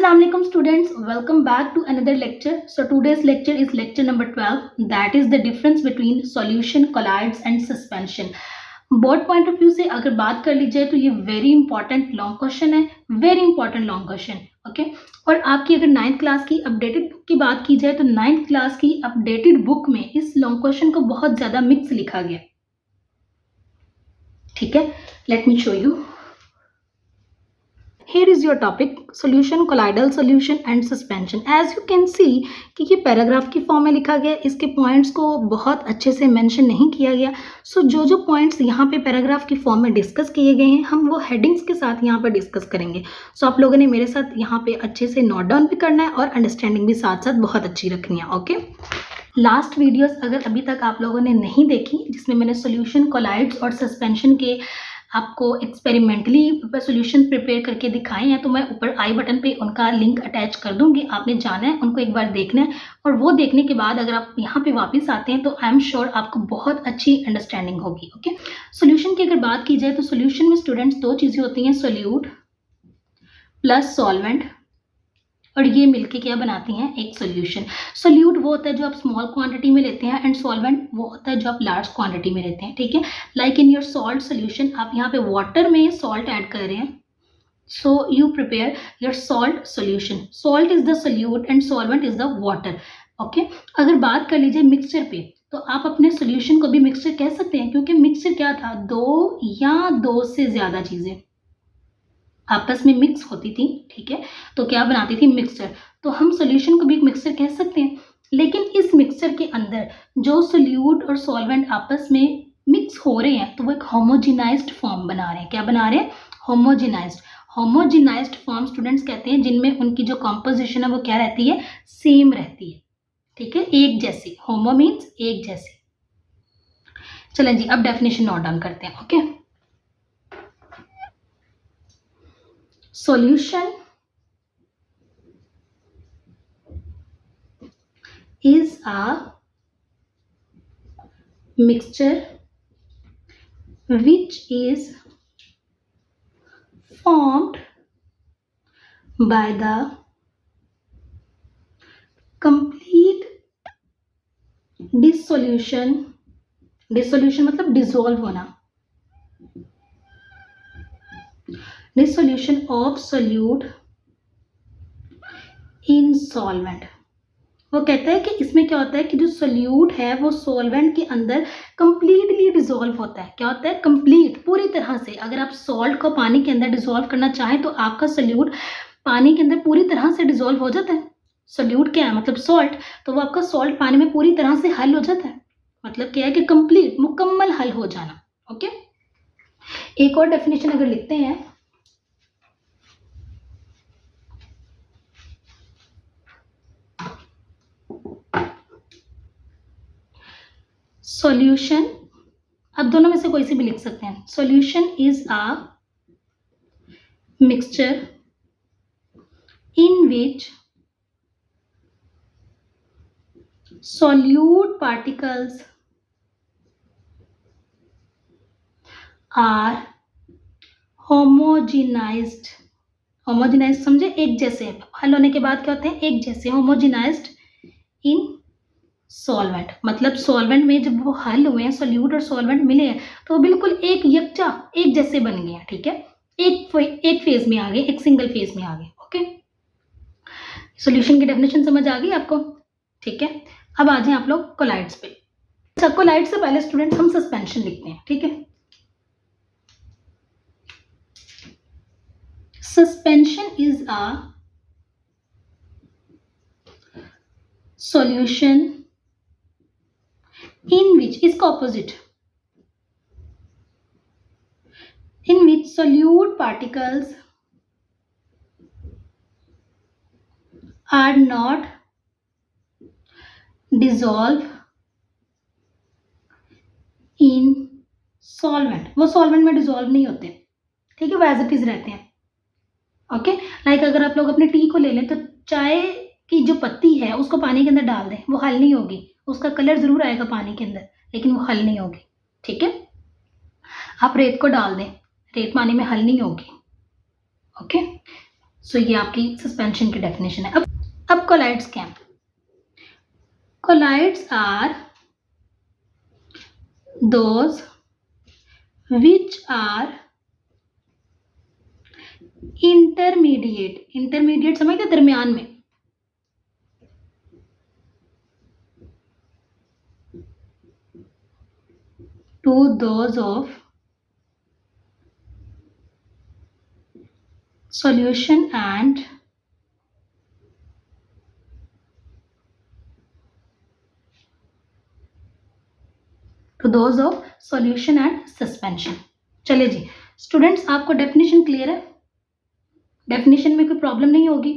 Assalamualaikum students, welcome back to another lecture. So today's lecture is lecture number 12, that is the difference between solution, colloids and suspension. Board point of view से अगर बात कर ली जाए तो ये very important long question है, very important long question. Okay, और आपकी अगर 9th क्लास की अपडेटेड बुक की बात की जाए तो 9th क्लास की अपडेटेड बुक में इस लॉन्ग क्वेश्चन को बहुत ज्यादा मिक्स लिखा गया. ठीक है, let me show you. Here is your topic solution, colloidal solution and suspension. As you can see कि ये पैराग्राफ की फॉर्म में लिखा गया, इसके पॉइंट्स को बहुत अच्छे से मेंशन नहीं किया गया. सो जो पॉइंट्स यहाँ पे पैराग्राफ की फॉर्म में डिस्कस किए गए हैं हम वो हेडिंग्स के साथ यहाँ पर डिस्कस करेंगे. सो आप लोगों ने मेरे साथ यहाँ पे अच्छे से नोट डाउन भी करना है और अंडरस्टैंडिंग भी साथ साथ बहुत अच्छी रखनी है. ओके, लास्ट वीडियोस अगर अभी तक आप लोगों ने नहीं देखी जिसमें मैंने सोल्यूशन, कोलाइड्स और सस्पेंशन के आपको एक्सपेरिमेंटली सोल्यूशन प्रिपेयर करके दिखाए हैं, तो मैं ऊपर आई बटन पे उनका लिंक अटैच कर दूंगी. आपने जाना है, उनको एक बार देखना है और वो देखने के बाद अगर आप यहाँ पे वापस आते हैं तो आई एम श्योर आपको बहुत अच्छी अंडरस्टैंडिंग होगी. ओके, सोल्यूशन की अगर बात की जाए तो सोल्यूशन में स्टूडेंट्स दो चीज़ें होती हैं, सोल्यूट प्लस सॉल्वेंट, और ये मिलके क्या बनाती हैं, एक सोल्यूशन. सोल्यूट वो होता है जो आप स्मॉल क्वांटिटी में लेते हैं एंड सॉल्वेंट वो होता है जो आप लार्ज क्वांटिटी में लेते हैं. ठीक है, like in your salt solution, आप यहाँ पे वाटर में सॉल्ट ऐड कर रहे हैं, so you prepare your salt solution. Salt is the solute and solvent is the water. Okay, अगर बात कर लीजिए मिक्सचर पे तो आप अपने सोल्यूशन को भी मिक्सचर कह सकते हैं, क्योंकि मिक्सचर क्या था, दो या दो से ज्यादा चीजें आपस में मिक्स होती थी. ठीक है, तो क्या बनाती थी, मिक्सचर. तो हम सॉल्यूशन को भी एक मिक्सचर कह सकते हैं, लेकिन इस मिक्सचर के अंदर जो सोल्यूट और सॉल्वेंट आपस में मिक्स हो रहे हैं तो वो एक होमोजेनाइज्ड फॉर्म बना रहे हैं. क्या बना रहे हैं, होमोजेनाइज्ड. होमोजेनाइज्ड फॉर्म स्टूडेंट्स कहते हैं जिनमें उनकी जो कॉम्पोजिशन है वो क्या रहती है, सेम रहती है. ठीक है, एक जैसी. होमो मीन्स एक जैसी. चलें जी, अब डेफिनेशन नोट डाउन करते हैं. Okay, solution is a mixture which is formed by the complete dissolution. dissolution मतलब डिसॉल्व होना. dissolution of solute in solvent. वो कहता है कि इसमें क्या होता है कि जो सोल्यूट है वो सॉल्वेंट के अंदर कंप्लीटली डिसॉल्व होता है. क्या होता है, कंप्लीट, पूरी तरह से. अगर आप सॉल्ट को पानी के अंदर डिसॉल्व करना चाहें तो आपका सोल्यूट पानी के अंदर पूरी तरह से डिसॉल्व हो जाता है. सोल्यूट क्या है, मतलब सॉल्ट, तो वो आपका सॉल्ट पानी में पूरी तरह से हल हो जाता है. मतलब क्या है कि कंप्लीट, मुकम्मल हल हो जाना. ओके, एक और डेफिनेशन अगर लिखते हैं, सॉल्यूशन, अब दोनों में से कोई सी भी लिख सकते हैं. Solution is a mixture in which solute particles are homogenized. homogenized समझे, एक जैसे. हल होने के बाद क्या होते हैं, एक जैसे. homogenized in सॉल्वेंट, मतलब सॉल्वेंट में जब वो हल हुए हैं, सोल्यूट और सॉल्वेंट मिले हैं तो वो बिल्कुल एक यकजा, एक जैसे बन गए हैं. ठीक है, एक फेज में आ गए, एक सिंगल फेज में आ गए. ओके, सॉल्यूशन की डेफिनेशन समझ आ गई आपको. ठीक है, अब आ जाए आप लोग कोलाइड्स पे. अच्छा, कोलाइड्स से पहले स्टूडेंट्स हम सस्पेंशन लिखते हैं. ठीक है, suspension is a solution in which, इसका opposite, in which solute particles are not dissolved in solvent. वो solvent में dissolve नहीं होते. ठीक है, वो as it is रहते हैं. ओके, लाइक अगर आप लोग अपने टी को ले लें तो चाय की जो पत्ती है उसको पानी के अंदर डाल दें, वो हल नहीं होगी. उसका कलर जरूर आएगा पानी के अंदर, लेकिन वो हल नहीं होगी. ठीक है, आप रेत को डाल दें, रेत पानी में हल नहीं होगी. ओके, सो ये आपकी सस्पेंशन की डेफिनेशन है। अब कोलाइड्स क्या है? Colloids are those which are intermediate समझते दरमियान में, to those of solution and suspension। चलिए जी स्टूडेंट्स, आपको डेफिनेशन क्लियर है? डेफिनेशन में कोई प्रॉब्लम नहीं होगी,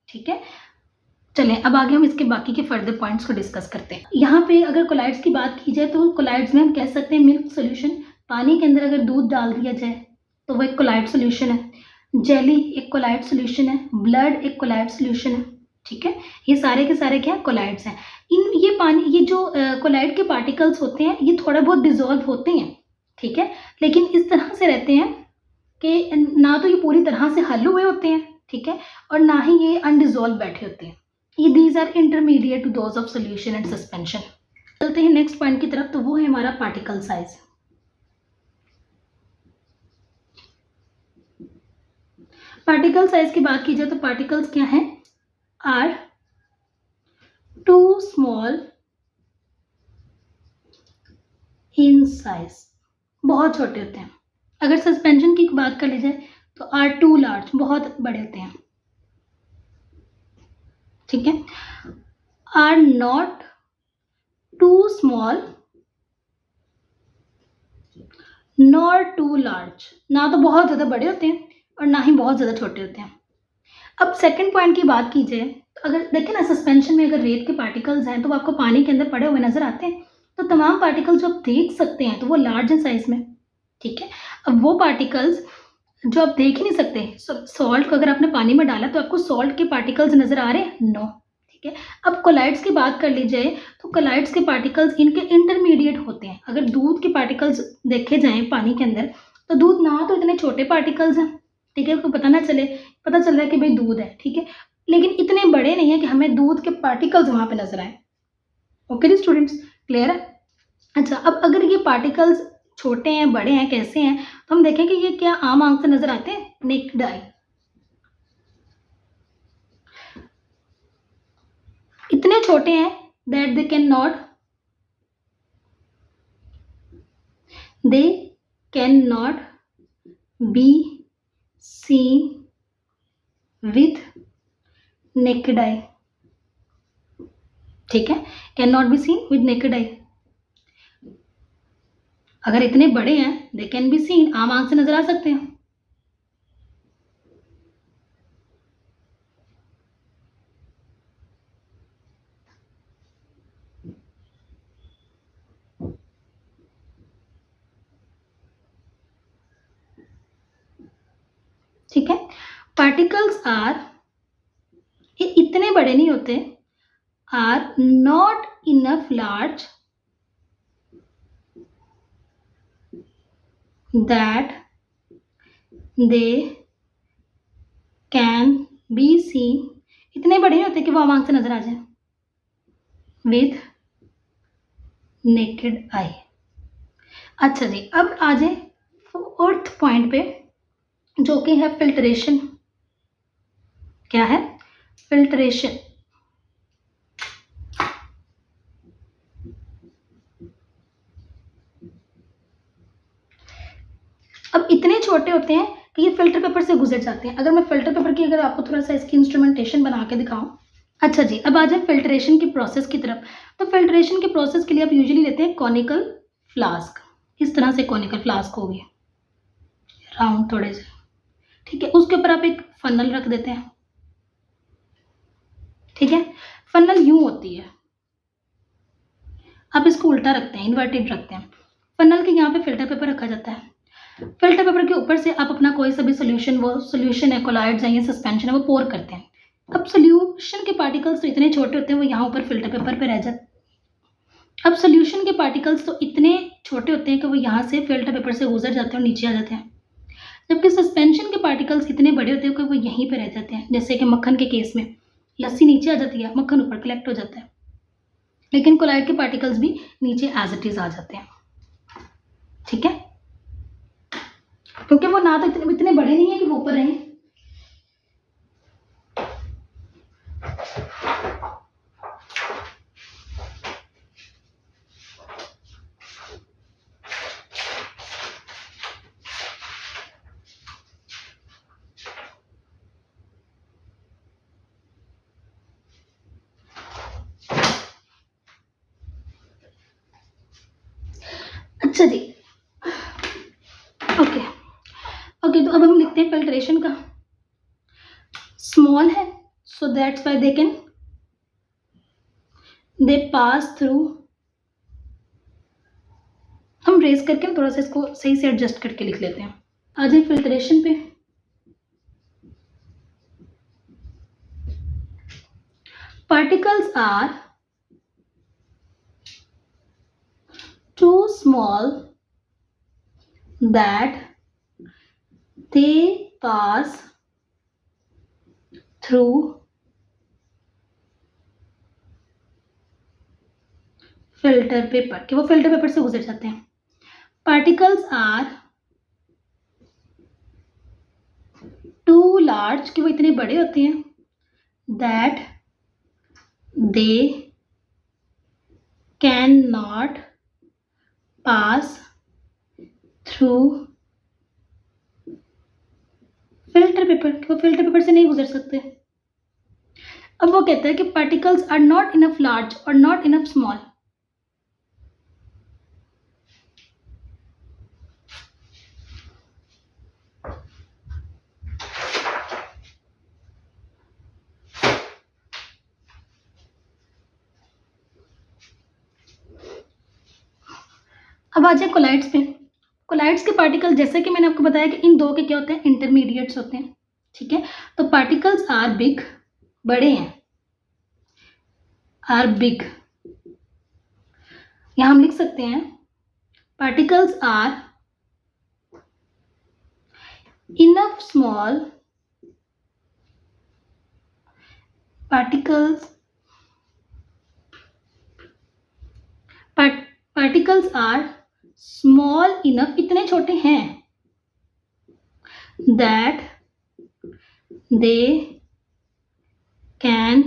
ठीक है। चलें अब आगे हम इसके बाकी के फर्दर पॉइंट्स को डिस्कस करते हैं। यहाँ पे अगर कोलाइड्स की बात की जाए तो कोलाइड्स में हम कह सकते हैं मिल्क सोल्यूशन, पानी के अंदर अगर दूध डाल दिया जाए तो वो एक कोलाइड सोल्यूशन है। जेली एक कोलाइड सोल्यूशन है, ब्लड एक कोलाइड सोल्यूशन है, ठीक है। ये सारे के सारे क्या कोलाइड्स हैं। ये जो कोलाइड के पार्टिकल्स होते हैं ये थोड़ा बहुत डिजोल्व होते हैं, ठीक है, लेकिन इस तरह से रहते हैं कि ना तो ये पूरी तरह से हल हुए होते हैं, ठीक है, और ना ही ये अनडिजोल्व बैठे होते हैं। ये these are intermediate to those of solution and suspension. चलते हैं नेक्स्ट पॉइंट की तरफ, तो वो है हमारा पार्टिकल साइज। पार्टिकल साइज की बात की जाए तो पार्टिकल्स क्या हैं? Are too small in size, बहुत छोटे होते हैं। अगर सस्पेंशन की बात कर ली जाए तो आर टू लार्ज, बहुत बड़े होते हैं, ठीक है। Are not too small nor too large, ना तो बहुत ज़्यादा बड़े होते हैं और ना ही बहुत ज़्यादा छोटे होते हैं। अब सेकंड पॉइंट की बात की जाए तो अगर देखें ना सस्पेंशन में अगर रेत के पार्टिकल्स हैं तो वो आपको पानी के अंदर पड़े हुए नजर आते हैं, तो तमाम पार्टिकल्स जो आप देख सकते हैं तो वो लार्ज हैं साइज में, ठीक है। अब वो पार्टिकल्स जो आप देख ही नहीं सकते, सॉल्ट को अगर आपने पानी में डाला तो आपको सॉल्ट के पार्टिकल्स नजर आ रहे हैं? नो, ठीक है। अब कोलाइड्स की बात कर ली जाए तो कोलाइड्स के पार्टिकल्स इनके इंटरमीडिएट होते हैं। अगर दूध के पार्टिकल्स देखे जाएं पानी के अंदर तो दूध ना तो इतने छोटे पार्टिकल्स हैं, ठीक है, आपको पता चल रहा है कि भाई दूध है, ठीक है, लेकिन इतने बड़े नहीं है कि हमें दूध के पार्टिकल्स वहां पे नजर आए। ओके जी स्टूडेंट्स, क्लियर है? अच्छा, अब अगर ये पार्टिकल्स छोटे हैं बड़े हैं कैसे हैं, तो हम देखें कि ये क्या आम आंख से नजर आते हैं? नेक्ड आई। इतने छोटे हैं that they can not be seen with naked eye, ठीक है, can not be seen with naked eye. अगर इतने बड़े हैं दे कैन बी सीन, आम आंख से नजर आ सकते हैं, ठीक है। पार्टिकल्स आर, ये इतने बड़े नहीं होते, are not enough large that they can be seen, इतने बड़े नहीं होते कि वो आम आंख से नजर आ जाए विद नेकेड आई। अच्छा जी, अब आ जाए फोर्थ पॉइंट पे जो कि है फिल्ट्रेशन। क्या है? फिल्ट्रेशन। अब इतने छोटे होते हैं कि ये फिल्टर पेपर से गुजर जाते हैं। अगर मैं फिल्टर पेपर की अगर आपको थोड़ा सा इसकी इंस्ट्रूमेंटेशन बना के दिखाऊं। अच्छा जी, अब आ जाए फिल्ट्रेशन की प्रोसेस की तरफ। तो फिल्ट्रेशन के प्रोसेस के लिए आप यूजुअली लेते हैं कॉनिकल फ्लास्क। इस तरह से कॉनिकल फ्लास्क होगी, राउंड थोड़े से, ठीक है। उसके ऊपर आप एक फनल रख देते हैं, ठीक है। फनल यूं होती है, आप इसको उल्टा रखते हैं, इन्वर्टेड रखते हैं। फनल के यहाँ पे फिल्टर पेपर रखा जाता है। फिल्टर पेपर के ऊपर से आप अपना कोई सा भी सोल्यूशन, वो सोल्यूशन है, कोलाइड्स है या सस्पेंशन है, वो पोर करते हैं। अब सोल्यूशन के पार्टिकल्स तो इतने छोटे होते हैं वो यहाँ ऊपर फिल्टर पेपर पे रह जाते। अब सोल्यूशन के पार्टिकल्स तो इतने छोटे होते हैं कि वो यहाँ से फिल्टर पेपर से गुजर जाते हैं और नीचे आ जाते हैं। जबकि सस्पेंशन के पार्टिकल्स इतने बड़े होते हैं कि वो यहीं पे रह जाते हैं, जैसे कि मक्खन के केस में लस्सी नीचे आ जाती है, मक्खन ऊपर कलेक्ट हो जाता है, लेकिन कोलाइड के पार्टिकल्स भी नीचे एज इट इज आ जाते हैं। ठीक है, क्योंकि वो ना तो इतने बड़े नहीं है कि वो ऊपर रहें। अच्छा जी, ओके ओके, तो अब हम लिखते हैं फिल्ट्रेशन का। स्मॉल है, सो that's why they pass through. हम रेस करके थोड़ा सा इसको सही से एडजस्ट करके लिख लेते हैं। आ जाए फिल्ट्रेशन पे। Particles are too small that they pass through filter paper, कि वो फिल्टर पेपर से गुजर जाते हैं। पार्टिकल्स आर टू लार्ज, कि वो इतने बड़े होते हैं, that they can not pass through filter paper, कि वो फिल्टर पेपर से नहीं गुजर सकते। अब वो कहता है कि particles are not enough large और नॉट इनफ स्मॉल। अब आ जाए कोलाइड्स पे। कोलाइड्स के पार्टिकल, जैसे कि मैंने आपको बताया कि इन दो के क्या होते हैं, इंटरमीडिएट्स होते हैं। ठीक है, तो पार्टिकल्स आर बिग, बड़े हैं, आर बिग। यहां हम लिख सकते हैं particles are enough small, particles are small enough, इतने छोटे हैं, that they can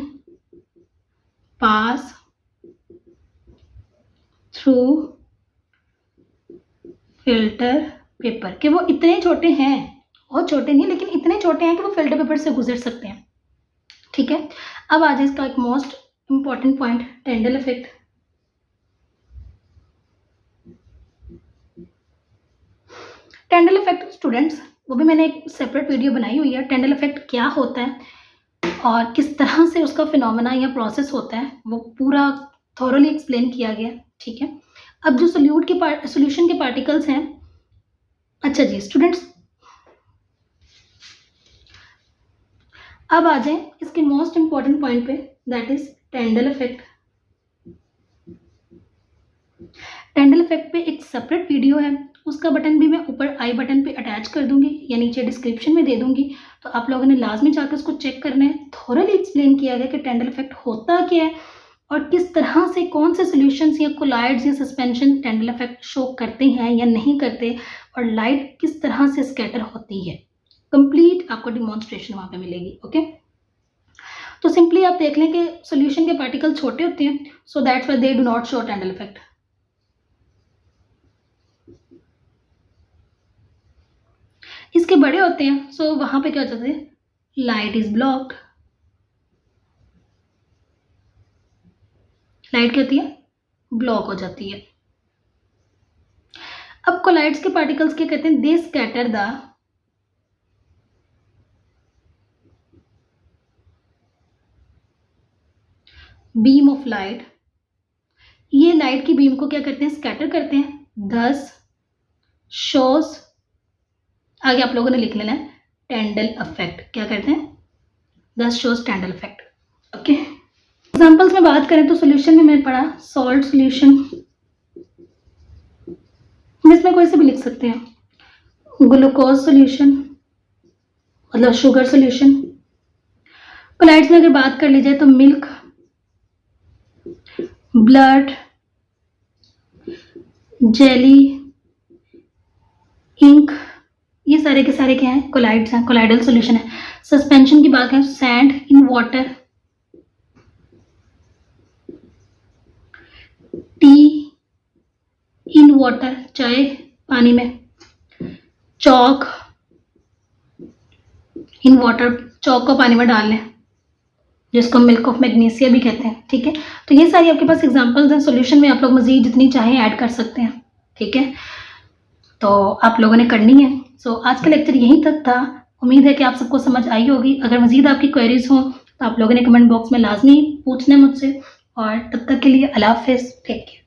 pass through filter paper, कि वो इतने छोटे हैं, बहुत छोटे नहीं लेकिन इतने छोटे हैं कि वो फिल्टर पेपर से गुजर सकते हैं। ठीक है, अब आ जाए इसका एक most important point, Tyndall effect. Tyndall effect students, वो भी मैंने एक सेपरेट वीडियो बनाई हुई है। टेंडल इफेक्ट क्या होता है और किस तरह से उसका फिनोमेना या प्रोसेस होता है, वो पूरा थॉरोली एक्सप्लेन किया गया। ठीक है, अब जो सोल्यूशन के पार्टिकल्स हैं, अच्छा जी स्टूडेंट्स, अब आ जाए इसके मोस्ट इंपॉर्टेंट पॉइंट पे, that is टेंडल effect. Tyndall effect पे एक सेपरेट वीडियो है, उसका बटन भी मैं ऊपर आई बटन पे अटैच कर दूंगी या नीचे डिस्क्रिप्शन में दे दूंगी, तो आप लोगों ने लाजमी जाकर उसको चेक करना है। थोरली एक्सप्लेन किया गया कि टेंडल इफेक्ट होता क्या है और किस तरह से कौन से सॉल्यूशंस या कोलाइड्स या सस्पेंशन टेंडल इफेक्ट शो करते हैं या नहीं करते, और लाइट किस तरह से स्कैटर होती है। कंप्लीट आपको डिमॉन्स्ट्रेशन वहां पे मिलेगी। ओके, तो सिंपली आप देख लें कि सॉल्यूशन के पार्टिकल छोटे होते हैं, so that's why they do not show Tyndall effect. इसके बड़े होते हैं, सो वहां पे क्या हो जाता है, लाइट इज ब्लॉक्ड। लाइट क्या होती है, ब्लॉक हो जाती है। अब कोलाइड्स के पार्टिकल्स क्या कहते हैं, they scatter the beam of light. ये लाइट की बीम को क्या करते हैं, स्कैटर करते हैं। दस शोज, आगे आप लोगों ने लिख लेना है, टेंडल इफेक्ट। क्या करते हैं, दस शोज टेंडल इफेक्ट। ओके, एग्जांपल्स में बात करें तो सॉल्यूशन में मैंने पढ़ा सॉल्ट सॉल्यूशन, हम इसमें कोई से भी लिख सकते हैं। ग्लूकोज सोल्यूशन मतलब शुगर सोल्यूशन। कोलाइड्स में अगर बात कर ली जाए तो मिल्क, ब्लड, जेली, इंक, ये सारे के सारे क्या हैं, कोलाइड्स हैं, कोलाइडल सोल्यूशन है। सस्पेंशन की बात करें, sand in water, T in water, चाय पानी में, चॉक इन वाटर, चॉक को पानी में डाल लें जिसको मिल्क ऑफ मैग्नीशिया भी कहते हैं। ठीक है, तो ये सारी आपके पास एग्जांपल्स हैं। सॉल्यूशन में आप लोग मजीद जितनी चाहें ऐड कर सकते हैं। ठीक है, तो आप लोगों ने करनी है। सो आज का लेक्चर यहीं तक था। उम्मीद है कि आप सबको समझ आई होगी। अगर मजीद आपकी क्वेरीज हों तो आप लोगों ने कमेंट बॉक्स में लाजमी पूछना है मुझसे। और तब तक के लिए अल्लाह हाफिज़, टेक केयर।